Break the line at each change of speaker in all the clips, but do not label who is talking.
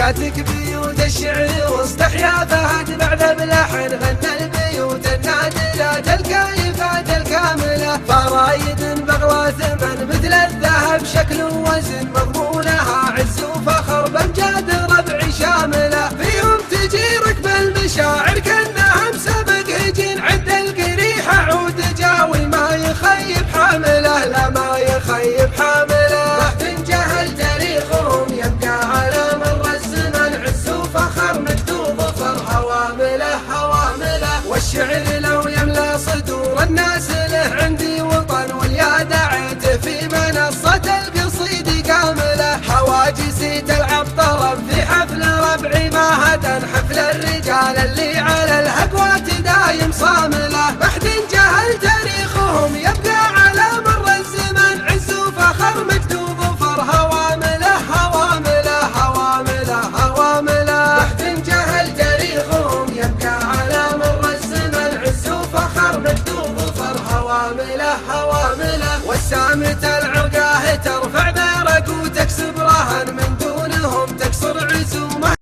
جاتك بيوت الشعر واستحيا فهد بعد بلحن غنى البيوت النادلات الكيفات الكاملة فرايد بغلى ثمن مثل الذهب شكل ووزن مضمونها عز وفخر بامجاد ربع شاملة فيهم تجي ركب المشاعر كأنها مسابق هجين عند القريحة عود جاوي ما يخيب حامله لا ما يخيب حامله بحث جهل تاريخهم يبقى على مر الزمن عز وفخر مكتوب ظفر هوامله هوامله والشعر لو يملى صدور الناس له عندي وطن واليا دعيت في منصة القصيد كامله حواجزي تلعب طرب في حفل ربعي ما هدن حفل الرجال اللي على الهقوات دايم صامله بحث جهل تاريخهم يبقى على مر الزمن عز وفخر مكتوب ظفر هوامله هوامله هوامله هوامله بحث جهل تاريخهم يبقى على مر الزمن عز وفخر مكتوب ظفر هوامله هوامله والسامة العقاه ترفع ذرق وتكسب رهن من دونهم تكسر عزومه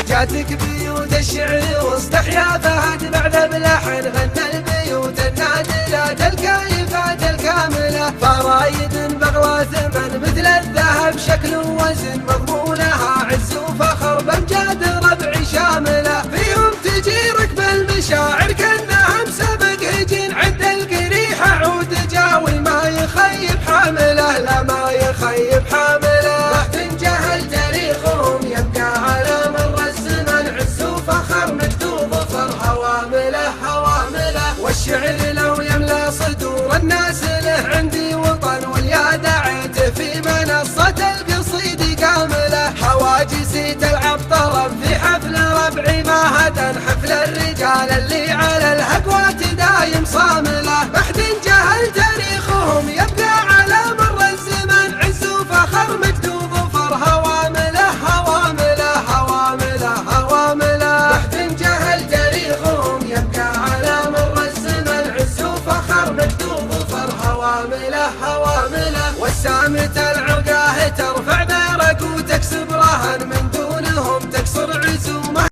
جاتك بيوت الشعر واستحيا فهد بعد بلحن غنى البيوت النادلات الكيفات الكاملة فرايد بغلى ثمن مثل الذهب شكل ووزن مضمونها عز وفخر بامجاد ربع شاملة فيهم تجي ركب المشاعر كأنها مسابق هجين عند القريحة عود جاوي ما يخيب حامله لا ما يخيب حامله بحث جهل تاريخهم يبقى على مر الزمن عز وفخر مكتوب ظفر هوامله هوامله والشعر لو يملى صدور الناس له عندي وطن واليا دعيت في منصة القصيد كامله حواجزي تلعب طرب في حفل ربعي ما هدن حفل الرجال اللي على الهقوات دايم صامله بحث جهل تاريخهم يبقى على مر الزمن عز وفخر مكتوب ظفر هوامله هوامله هوامله هوامله بحث جهل تاريخهم يبقى على مر الزمن عز وفخر مكتوب ظفر هوامله هوامله والسامة العقاه ترفع ذرق وتكسب رهن من دونهم تكسر عزومه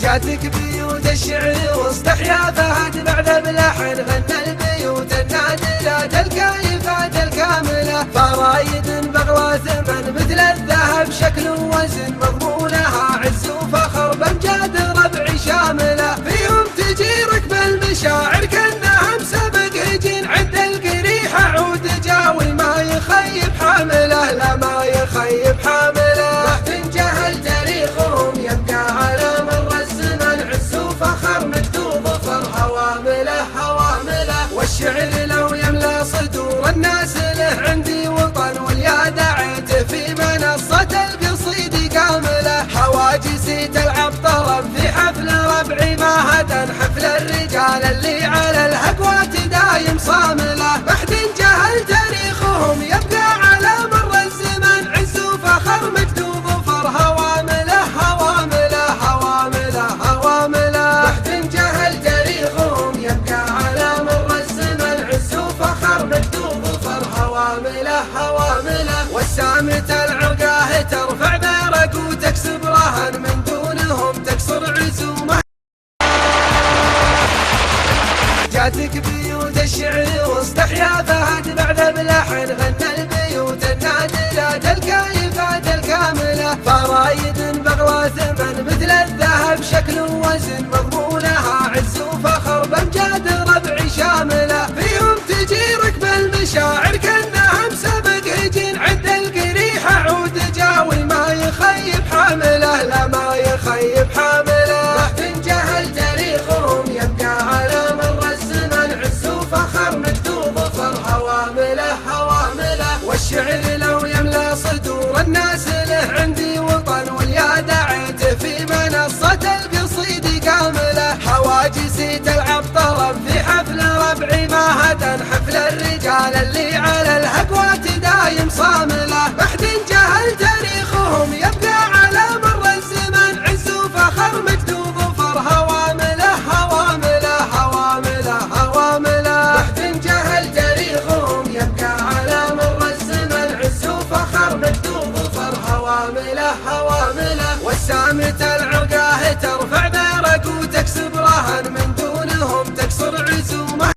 جاتك بيوت الشعر واستحيا فهد بعد بلحن غنى البيوت النادلات الكيفات الكاملة فرايد بغلى ثمن مثل الذهب شكل ووزن مضمونها عز وفخر بامجاد ربع شاملة فيهم تجي ركب المشاعر كأنها مسابق هجين عند القريحة عود جاوي ما يخيب حامله لا ما يخيب حامله بحث جهل تاريخهم يبقى على مر الزمن عز وفخر مكتوب ظفر هوامله هوامله والشعر لو يملى صدور الناس له عندي وطن واليا دعيت في منصة القصيد كامله حواجزي تلعب طرب في حفل ربعي ما هدن حفل الرجال اللي على الهقوات دايم صامله بحث جهل تاريخهم يبقى على مر الزمن عز وفخر مكتوب ظفر هوامله هوامله هوامله هوامله بحث جهل تاريخهم يبقى على مر الزمن عز وفخر مكتوب ظفر هوامله هوامله والسامة العقاه ترفع ذرق وتكسب رهن من دونهم تكسر عزومه جاتك بيوت الشعر واستحيا فهد بعد بلحن غنى البيوت النادلات الكيفات الكاملة فرايد بغلى ثمن مثل الذهب شكل ووزن مضمونها عز وفخر بامجاد ربع شاملة فيهم تجي ركب المشاعر كأنها مسابق هجين عند القريحة عود جاوي ما يخيب حامله لا ما يخيب حامله بحث جهل تاريخهم يبقى على مر الزمن عز وفخر مكتوب ظفر هوامله هوامله والشعر لو يملى صدور الناس له عندي وطن واليا دعيت في العرقاه ترفع بارك وتكسب رهن من دونهم تكسر عزومه.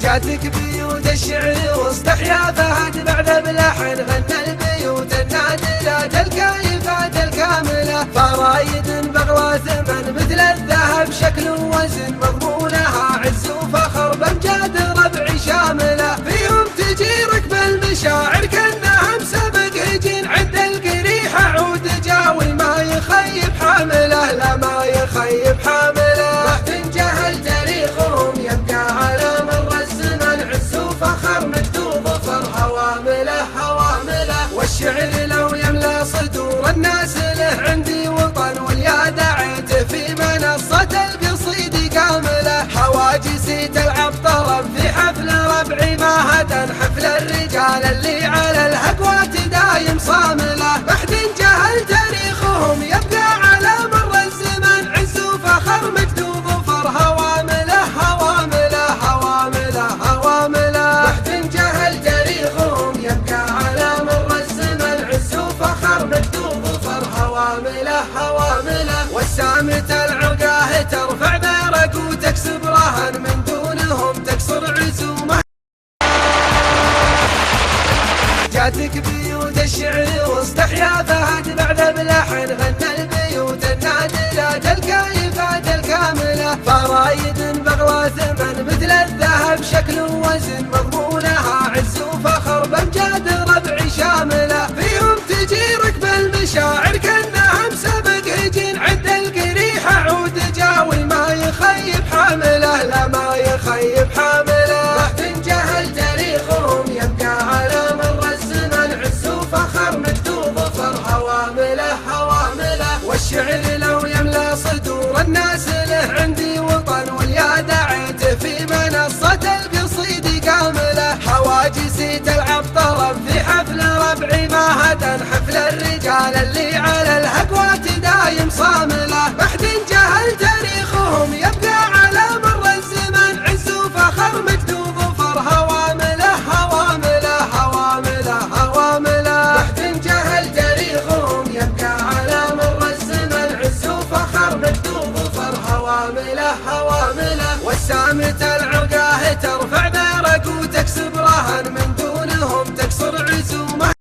جاتك بيوت الشعر واستحيا فهد بعد بلحن غنى البيوت النادلة الكايفات الكاملة. فرايد بغلى ثمن مثل الذهب شكل ووزن مضمونها عز وفخر بامجاد ربع شاملة. فيهم تجيرك بالمشاعر كأنها مسابق هجين عد القريح عود جاوي ما يخيب حامله لا ما يخيب حامله. وقت جهل تاريخهم يبقى على مر الزمن عز وفخر مجد وظفر هوامله هوامله. والشعر لو يملى صدور الناس له عندي وطن واليا دعيت في منصة القصيد كامله. حواجزي تلعب طرب في حفل ربعي ما هدن حفل الرجال اللي على الهقوات دايم صامله. بحد جهل تاريخهم يبقى على مر الزمن عز وفخر مجد وظفر هوامله هوامله هوامله هوامله. بحد جهل تاريخهم يبقى على مر الزمن عز وفخر مجد وظفر هوامله هوامله. والسامة العرقاه ترفع بارك وتكسب رهن من دونهم تكسر عزومه. جاتك بيوت الشعر واستحيا فهد بعد بلحن غنى البيوت النادلة الكايفات الكاملة. فرايد بغلى ثمن مثل الذهب شكل ووزن مضمونها عز وفخر بامجاد ربع شاملة. فيهم تجيرك بالمشاعر كأنها مسابق هجين عد القريح عود جاوي ما يخيب حامله لا ما يخيب حامله. وقت جهل تاريخهم يبقى على مر الزمن عز وفخر مجد وظفر هوامله هوامله. والشعر لو يملى صدور الناس له عندي وطن واليا دعيت في منصة القصيد كامله. حواجزي تلعب طرب في حفل ربعي ما هدن حفل الرجال اللي على الهقوات دايم صامله. بحد جهل تاريخهم يبقى على مر الزمن عز وفخر مجد وظفر هوامله هوامله هوامله هوامله. بحد جهل تاريخهم يبقى على مر الزمن عز وفخر مجد وظفر هوامله هوامله. والسامة العرقاه ترفع بارك وتكسب رهن من دونهم تكسر عزومه.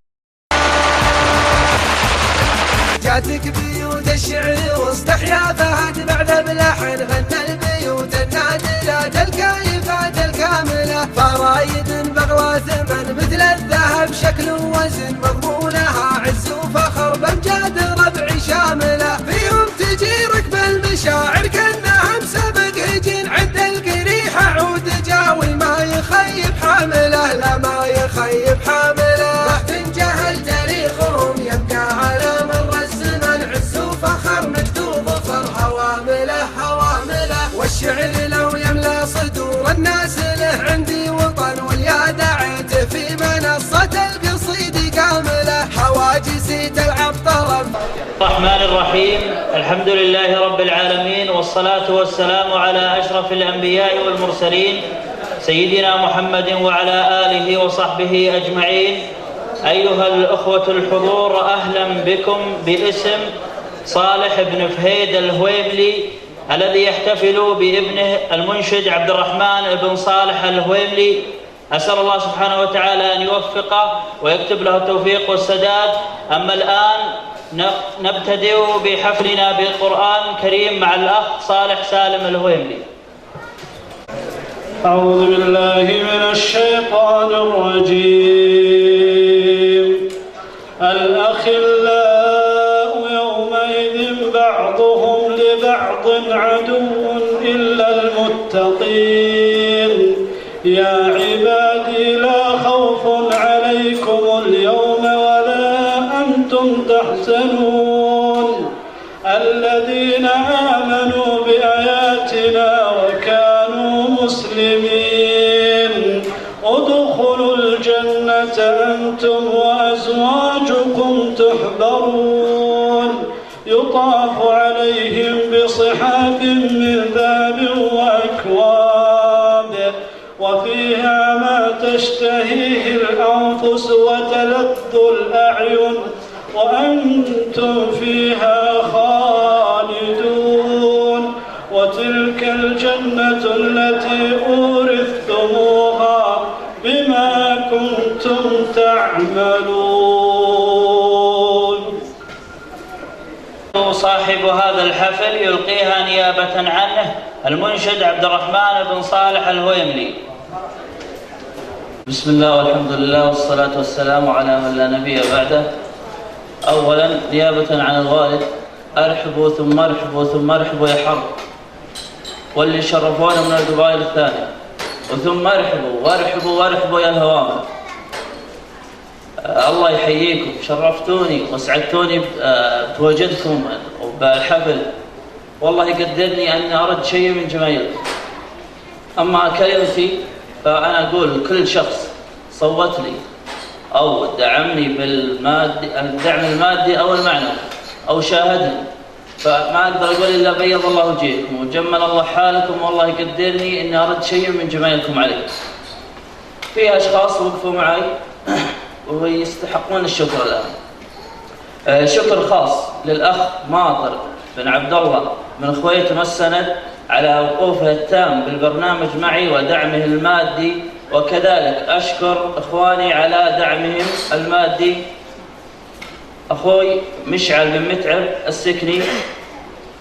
جاتك بيوت الشعر واستحيا فهد بعد بلحن غنى البيوت النادلة الكايفات الكاملة. فرايد بغلى ثمن مثل الذهب شكل ووزن مضمونها عز وفخر بامجاد ربع شاملة. فيهم تجيرك بالمشاعر كأنها مسابق هجين عد القريح عود جاوي ما يخيب حامله لا ما يخيب حامله. وقت جهل تاريخهم يبقى على مر الزمن عز وفخر مجد وظفر هوامله هوامله. والشعر لو يملى صدور الناس له عندي وطن واليا دعيت في منصة القصيد كامله. حواجزي تلعب طرب.
الرحمن الرحيم. الحمد لله رب العالمين والصلاة والسلام على أشرف الأنبياء والمرسلين سيدنا محمد وعلى آله وصحبه أجمعين. أيها الأخوة الحضور، أهلا بكم باسم صالح بن فهيد الهويملي الذي يحتفل بابنه المنشد عبد الرحمن بن صالح الهويملي. أسأل الله سبحانه وتعالى أن يوفقه ويكتب له التوفيق والسداد. أما الآن نبتدئ بحفلنا بالقرآن الكريم مع الأخ صالح سالم الهويملي.
أعوذ بالله من الشيطان الرجيم. الأخلاء يومئذ بعضهم لبعض عدو إلا المتقين. يا عبادي لا خوف عليكم اليوم ولا أنتم تحزنون الذين آمنوا بآياتنا وكانوا مسلمين ادخلوا الجنة أنتم وأزواجكم تحبرون يطاف عليهم بصحاف من ذهب وأكواب وفيها ما تشتهيه الأنفس وتلذ الأعين وأنتم فيها التي أورثتموها بما كنتم تعملون.
صاحب هذا الحفل يلقيها نيابة عنه المنشد عبد الرحمن بن صالح الهويملي. بسم الله والحمد لله والصلاة والسلام على من لا نبي بعده. أولا نيابة عن الوالد أرحبوا ثم أرحبوا ثم أرحبوا يا حرب واللي شرفونا من القبائل الثانية، وثم أرحبوا وأرحبوا وأرحبوا يا الهوامل. الله يحييكم، شرفتوني واسعدتوني بتواجدكم وبالحفل، والله يقدرني أني أرد شيء من جمايلكم. أما كلمتي فأنا أقول لكل شخص صوت لي أو دعمني بالدعم المادي أو المعنوي أو شاهدني، فما أقدر أقول إلا بيض الله وجهكم وجمل الله حالكم، والله يقدرني إني أرد شيء من جمايلكم علي. في أشخاص وقفوا معي ويستحقون الشكر الآن. شكر خاص للأخ ماطر بن عبد الله من أخويتم السند على وقوفه التام بالبرنامج معي ودعمه المادي، وكذلك أشكر إخواني على دعمهم المادي، أخوي مشعل بن متعب السكني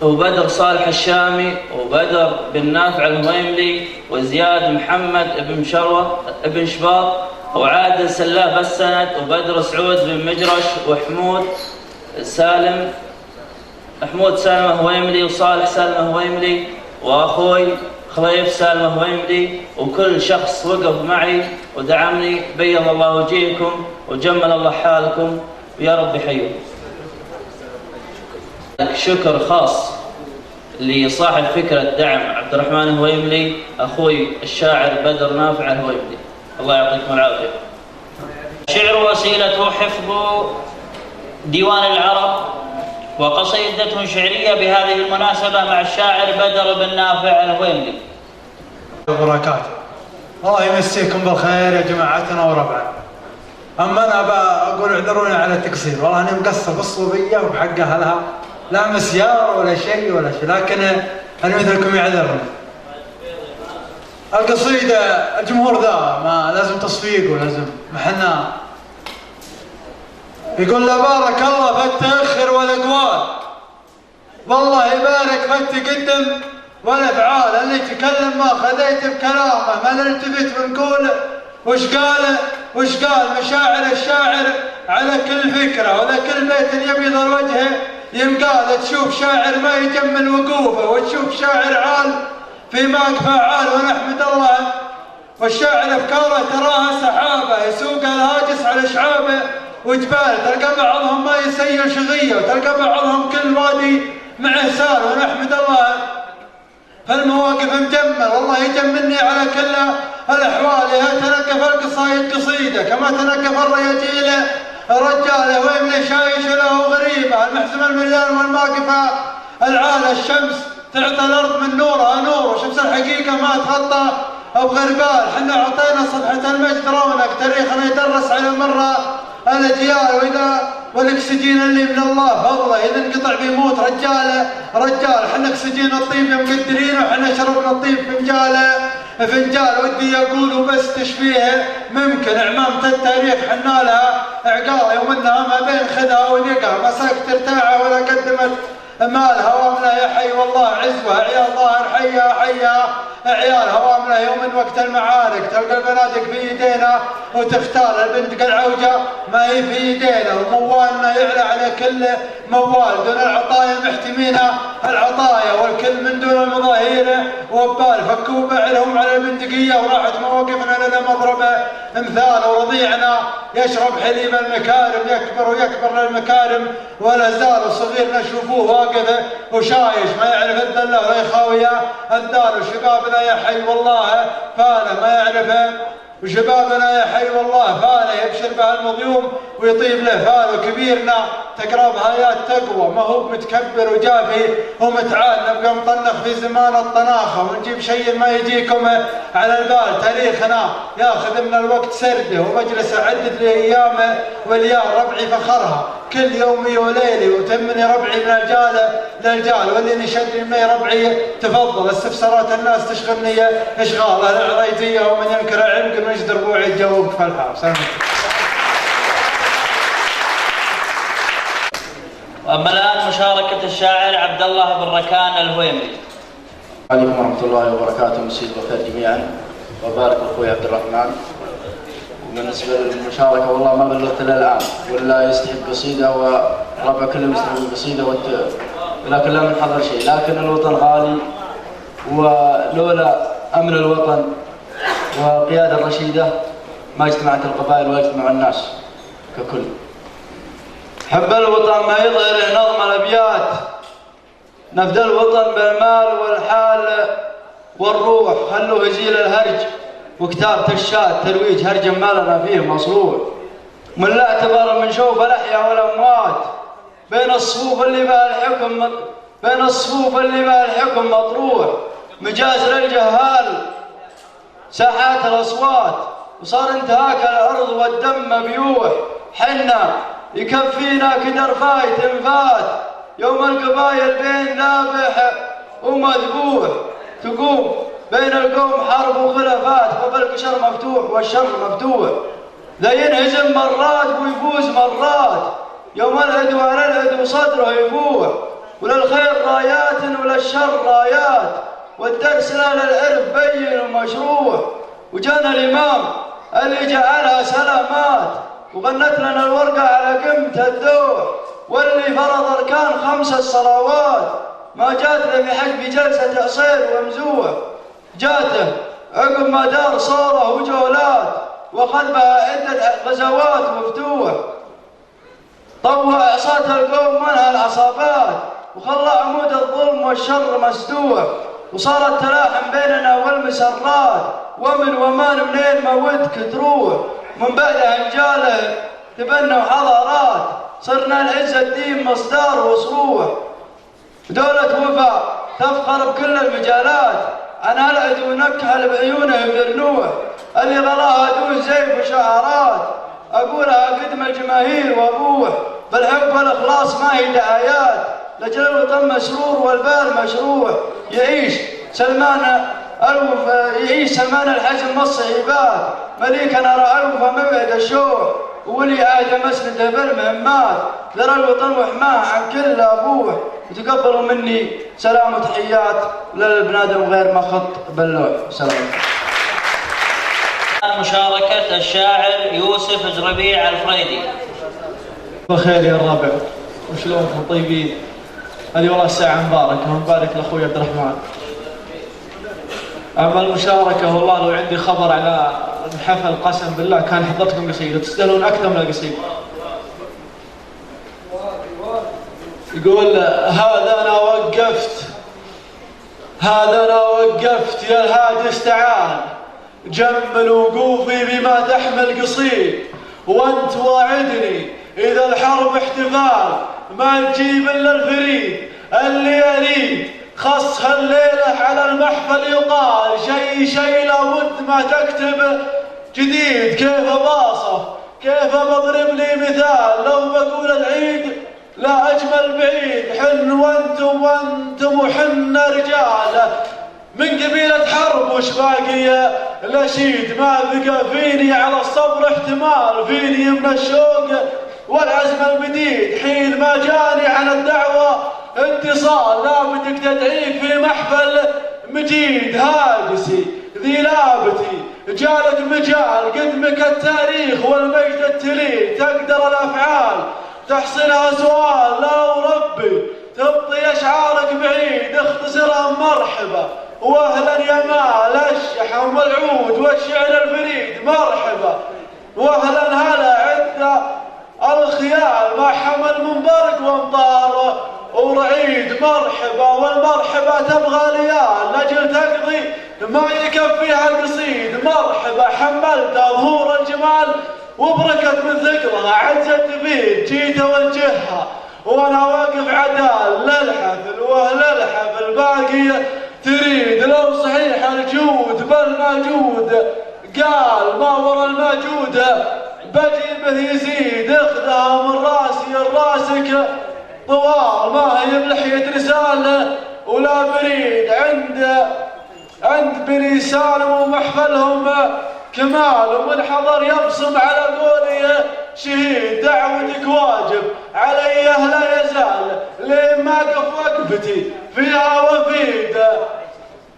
وبدر صالح الشامي وبدر بن نافع الهويملي وزياد محمد بن شروة بن شباط وعادل سلاف السند وبدر سعود بن مجرش وحمود سالم هويملي وصالح سالم هويملي وأخوي خليف سالم هويملي وكل شخص وقف معي ودعمني. بيض الله وجهكم وجمل الله حالكم ويا رب يحييكم. شكر خاص لصاحب فكرة دعم عبد الرحمن الهويملي أخوي الشاعر بدر نافع الهويملي، الله يعطيكم العافية. شعر وسيلته حفظ ديوان العرب وقصيدة شعرية بهذه المناسبة مع الشاعر بدر بن نافع الهويملي.
وبركاته. الله يمسيكم بالخير يا جماعتنا وربعنا. أما أنا بقول اعذروني على التقصير، والله أنا مقصر بالصوبية وبحق أهلها، لا مسيار ولا شيء، لكن أنا مثلكم يعذرني. القصيدة الجمهور ذا ما لازم تصفيق ولازم محنا. يقول لا بارك الله في التأخر والأقوال، والله يبارك في التقدم والأفعال. اللي يتكلم ما خذيت بكلامه، ما نلتفت ونقول وش قال مشاعر الشاعر على كل فكرة ولا كل بيت يبيض الوجه ينقال. تشوف شاعر ما يجمل وقوفه وتشوف شاعر عال في ماقفة عال، ونحمد الله. والشاعر أفكاره تراها سحابة يسوق الهاجس على شعابه وجبال، تلقى بعضهم ما يسير شغية وتلقى بعضهم كل وادي معه سال، ونحمد الله. فالمواقف مجمل، والله يجملني على كل الأحوال. تنقف القصايد قصيدة كما تنقف الرياجيل رجاله، ويملي شايش له غريبة. المحزم المليان والماقفة العالة، الشمس تعطى الأرض من نورها نور، وشمس الحقيقة ما تغطى بغربال. حنا أعطينا صفحة المجد رونق، تاريخنا يدرس على مرة الأجيال. والأكسجين اللي من الله فضله، إذا انقطع بيموت رجال. حنا أكسجين الطيب مقدرين، وحنا شربنا الطيب فنجال. ودي أقول وبس تشبيه ممكن، عمامة التاريخ حنا لها عقال، يوم انها ما بين خدها ودقها ما سكت ارتاعها ولا قدمت مالها. هوامنا يا حي والله عزوة، عيال ظاهر حيا عيال. هوامنا يوم وقت المعارك تلقى البنادق في يدينا، وتختار البنت العوجة ما هي في يدينا. وموالنا يعلى على كل موال، دون العطايا محتمينا العطايا، والكل من دون المظاهير وبال. فكوا بعلهم على البندقية وراحت مواقفنا لنا مضربة امثال. ورضيعنا يشرب حليب المكارم، يكبر ويكبر للمكارم ولا زال. وصغيرنا شوفوه واقف وشايش ما يعرف الذله ولا يخاوي الدار. وشبابنا يا حي والله فانا ما يعرفه، وشبابنا يا حي والله فانا يبشر بها المظيوم ويطيب له فال. وكبيرنا تقربها يا التقوى، ما هو متكبر وجافي ومتعال. نبقى مطنخ في زمان الطناخه ونجيب شيء ما يجيكم على البال. تاريخنا ياخذ من الوقت سرده، ومجلس اعدد لايامه واليا ربعي فخرها. كل يومي وليلي، وتمني ربعي من الجال للجال، واللي نشد مني ربعي تفضل. استفسارات الناس تشغلني اشغال اهل العريجيه، ومن ينكر العلم مجد ربوعي تجاوب في الحار.
واما الان مشاركه الشاعر عبد الله بن ركان الهويمري.
عليكم ورحمة الله وبركاته، مسيد الخير جميعا، وبارك اخوي عبد الرحمن. وبالنسبة للمشاركة والله ما بلغت الا الان، ولا يستحق قصيدة وربع كل مسلم قصيدة ولكن لا من حضر شيء، لكن الوطن غالي، ولولا امن الوطن والقيادة الرشيدة ما اجتمعت القبائل ولا اجتمع الناس ككل. حب الوطن ما يظهر نظم الابيات، نفد الوطن بالمال والحال والروح، خلوه يزيل الهرج وكتابة الشات ترويج هرج مالنا فيه مصروف. من لا اعتبر من شوف الاحياء والاموات، بين الصفوف اللي بها الحكم مطروح، مجاز للجهال ساحات الاصوات، وصار انتهاك الارض والدم مبيوح. حنا يكفينا كدر فايت انفات، يوم القبايل بين ذابح ومذبوح، تقوم بين القوم حرب وخلافات، فبالقشر مفتوح والشر مفتوح، لا ينهزم مرات ويفوز مرات، يوم العدو على العدو صدره يفوح، وللخير رايات وللشر رايات، والدرس لا للعرف بين ومشروع. وجانا الإمام اللي جعلها سلامات، وغنت لنا الورقة على قمة الدوح، واللي فرض أركان 5 الصلوات، ما جات له في حق جلسة تأصيل ومزوح، جاته عقب ما دار صورة وجولات، وأخذ بها عدة غزوات وفتوح، طوى عصاة القوم منها العصابات، وخلى عمود الظلم والشر مسدوح، وصارت تلاحم بيننا والمسرات، ومن ومان منين ما ودك تروح، من بعدها انجاله تبنوا حضارات، صرنا العز الدين مصدار وصروح، دولة وفا تفخر بكل المجالات، عنها العدو نكهل بعيونهم للنوح، اللي غلاها دون زيف وشعارات، اقولها قدم الجماهير وابوح، بالحب والاخلاص ما هي دعايات، لجل الوطن مسرور والبال مشروع، يعيش سلمان الحزم والصعيبات، مليكا نرى الوفا موعد الشوق، ولي عهد مسنده بالمهمات، ذرى الوطن وحماه عن كل ابوح، وتقبلوا مني سلام وتحيات للبنادم غير ما خط باللوح. سلام.
مشاركة الشاعر يوسف جربيع الفريدي.
بخير يا الربع، وشلونكم طيبين؟ هذه والله الساعة مباركة، ومبارك لأخوي عبد الرحمن. أما المشاركة والله لو عندي خبر على الحفل قسم بالله كان حضرتكم قصيدة، تستاهلون أكثر من القصيدة. يقول هذا أنا وقفت يا الهادي استعان، جمل وقوفي بما تحمل قصيد، وانت واعدني إذا الحرب احتفال ما تجيب إلا الفريد اللي أريد، خص هالليلة على المحفل يقال شي لابد ما تكتب جديد، كيف باصف كيف بضرب لي مثال، لو بقول العيد لا أجمل بعيد، حن وانتم وحنا رجال من قبيلة حرب، وش باقي الأشيد، ما بقى فيني على الصبر احتمال، فيني من الشوق والعزم المديد، حين ما جاني عن الدعوة اتصال، لا بدك تدعيك في محفل مجيد، هاجسي ذي لابتي جالك مجال، قدمك التاريخ والمجد التليد، تقدر الأفعال تحصلها سؤال، لو ربي تبطي أشعارك بعيد، اختصرها مرحبا واهلا يا مال الشحم والعود والشعر الفريد، مرحبا واهلا هلا عد الخيال ما حمل من برق وامطار ورعيد، مرحبا والمرحبا تبغى ليال لاجل تقضي ما يكفيها القصيد، مرحبا حملت ظهور الجمال وبركت من ثقلها عزت تفيد، جيت اوجهها وانا واقف عدال للحفل واهل الحفل باقي تريد، لو صحيح الجود بالموجود قال ما ورا الموجود بجيبه يزيد اخذها من راسي لراسك طوال، ما هي بلحية رسالة ولا بريد. عند بني سالم ومحفلهم كمال، ومن حضر يبصم على قولي شهيد. دعوتك واجب علي لا يزال، لين ما قف وقفتي فيها وفيد.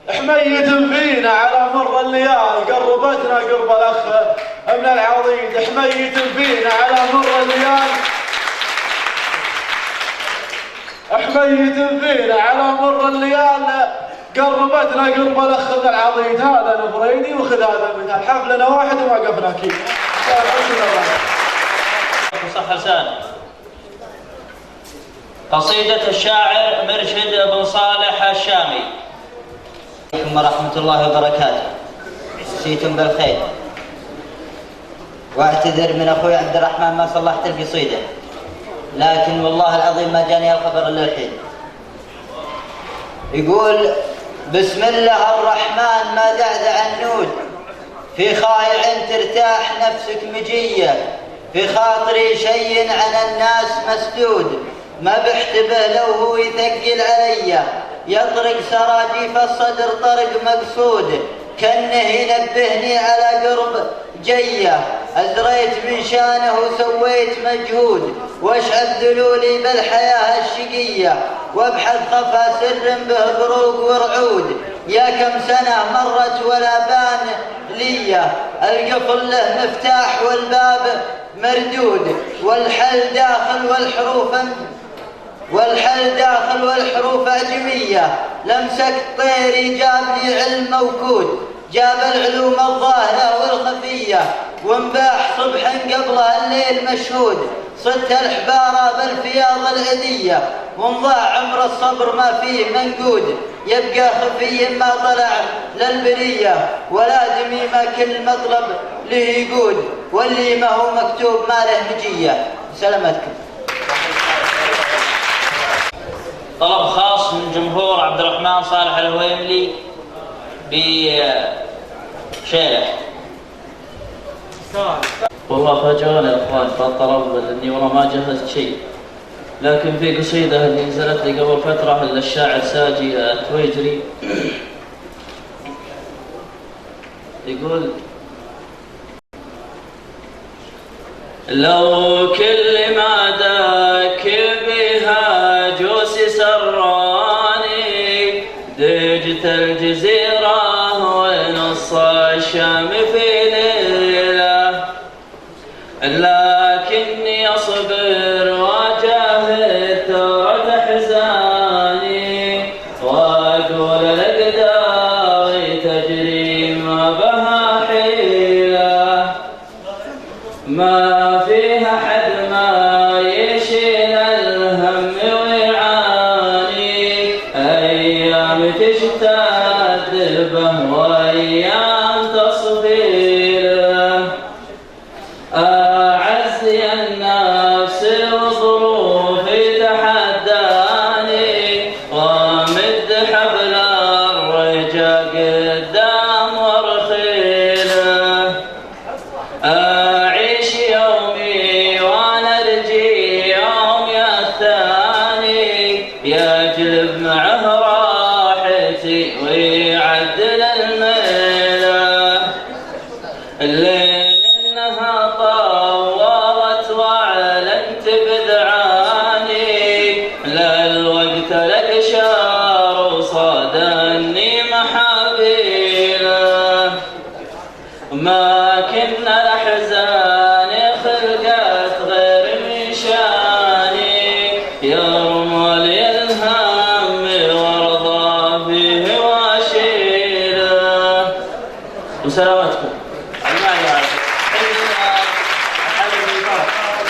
حمية فينا على مر الليال، قربتنا قرب الأخ من العضيد. حمية فينا على مر الليال، حمية فينا على مر الليال، قربتنا قرب الأخ من العضيد. هذا نفريدي وخذ هذا المثال، حفلنا واحد ووقفنا كيف.
صح لسان. قصيدة الشاعر مرشد بن صالح الشامي.
عليكم ورحمة الله وبركاته. مسيتم بالخير، واعتذر من أخوي عبد الرحمن ما صلحت القصيدة، لكن والله العظيم ما جاني الخبر إلا الحين. يقول: بسم الله الرحمن ما دعدع النود، في خايع ترتاح نفسك مجية، في خاطري شيء عن الناس مسدود، ما بحتبه لو هو يثقل علي، يطرق سراجيف الصدر طرق مقصود، كنه ينبهني على قرب جيه، أزريت من شانه وسويت مجهود، واشعل ذلولي بالحياة الشقية، وابحث خفى سر به بروق ورعود، يا كم سنة مرت ولا بان لي، القفل له مفتاح والباب مردود، والحل داخل والحروف أجمية، لمسك طيري جاب لي علم موكود، جاب العلوم الظاهرة والخفية، وانباح صبحا قبلها الليل مشهود، صدت الحبارة بالفياض الهدية، وانضاع عمر الصبر ما فيه منقود، يبقى خفي ما طلع للبرية، ولا دميمة كل مطلب له يقود، واللي ما هو مكتوب ما له مجية. سلامتكم.
طلب خاص من جمهور عبد الرحمن صالح الهويملي بشيله.
والله فاجأوني يا اخوان في الطلب، لاني والله ما جهزت شيء، لكن في قصيده اللي نزلت لي قبل فتره للشاعر ساجي التويجري يقول: لو كل ما داك بها جوس سراني، دجت الجزيرة ونص الشام في ليلة، لكني أصبر وأجاهد ثورة أحزاني، وأقول الأقدار تجري ما بها حيلة، ما فيها حد ما يشيل الهم ويعاني، أيام تشتد به وأيام تصفيله، أعزي النفس وظروفي تحداني، ومد حبل الرجا قدام ورخيله، أعيش يومي ونرجي يومي الثاني، يجلب معه راحتي ويعدل الميله، الليل إنها طولت وأعلنت بدعاني، للوقت لك شار وصادني محابيله، ما كنا الأحزان خلقت غير من شاني، يرمى لي الهم وارضى فيه واشيله. وسلامتكم.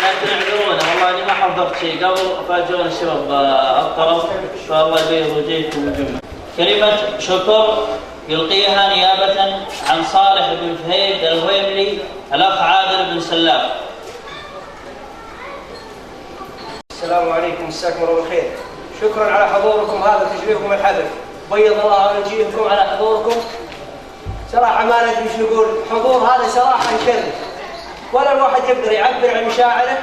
لا تنعذرونا والله اني ما حضرت شيء قبل، فاجئونا الشباب الطرف، فالله يبيض وجهكم الجمعه. كلمه شكر يلقيها نيابة عن صالح بن فهيد الهويملي الأخ عادل بن سلاف.
السلام عليكم، مساكم الله بالخير. شكرا على حضوركم هذا تشريفكم الحدث، بيض الله وجيهكم على حضوركم. صراحة ما ندري ايش نقول، حضور هذا صراحة يشرف، ولا الواحد يقدر يعبر عن مشاعره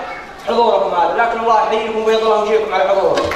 حضوركم هذا، لكن الله يحييكم ويبيض الله وجهكم على حضوركم.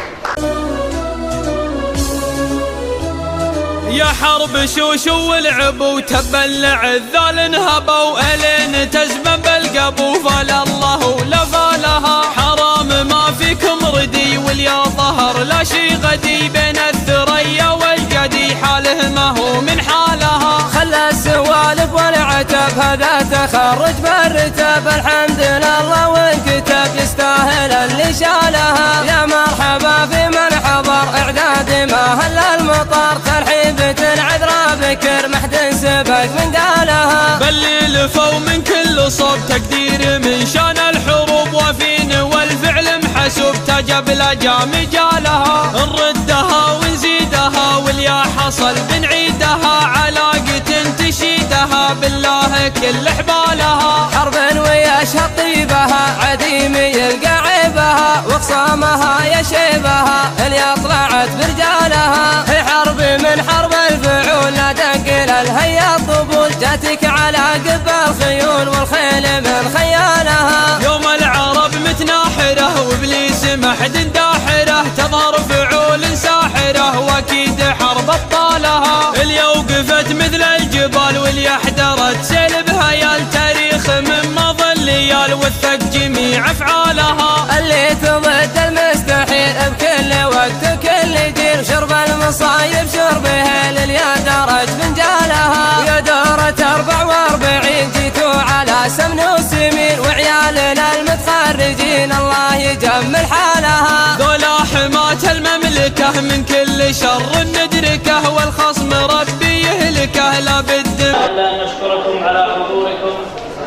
يا حرب شوشو والعب وتبلع الذال انهبوا الين تزمن بالقبو فلا الله ولا فالها حرام ما فيكم ردي واليا ظهر لا شي غدي بين الثريا والقدي حاله ما هو من حالها
خلى السوالف والعتب هذا تخرج بالرتب الحمد لله وانكتب يستاهل اللي شالها يا مرحبا في من حضر اعداد ما هل المطر ترحيبة عذرا بكر محد سبق من قالها
باللي لفوا من كل صوب تقدير من شان الحروب وفين والفعل محسوب تجب الاجام جالها نردها ونزيدها واليا حصل بنعيدها علاقة تشيدها بالله كل حبالها
حرب ويشهد طيبها عديم يلقى عيبها وخصامها يشيبها اللي طلعت برجالها هي حرب من حرب الفعول لا تنقل الهيا الطبول جاتك على قب الخيول والخيل من خيالها
يوم العرب متناحره وابليس محد داحره تظهر فعول ساحره واكيد حرب ابطالها اللي وقفت مثل الجبال واللي احترت سيل بها التاريخ من مضى الليال وثق جميع افعالها
اللي تضد المستحيل بكل وقت وكل جيل شرب المصايب شربها لليا درج من جالها يا دورة 44 جيتوا على سمن وسمين وعيالنا المتخرجين الله يجمل حالها
ذولا حماة المملكة من كل شر ندركه والخصم ربي يهلكه لا بد
ألا نشكركم على حضوركم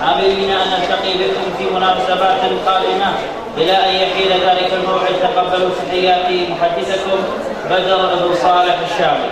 عاملين أن نلتقي بكم في مناسبات قادمة إلى أن يحيل ذلك الموعد. تقبلوا تحياتي محدثكم بدر بن صالح الشامي.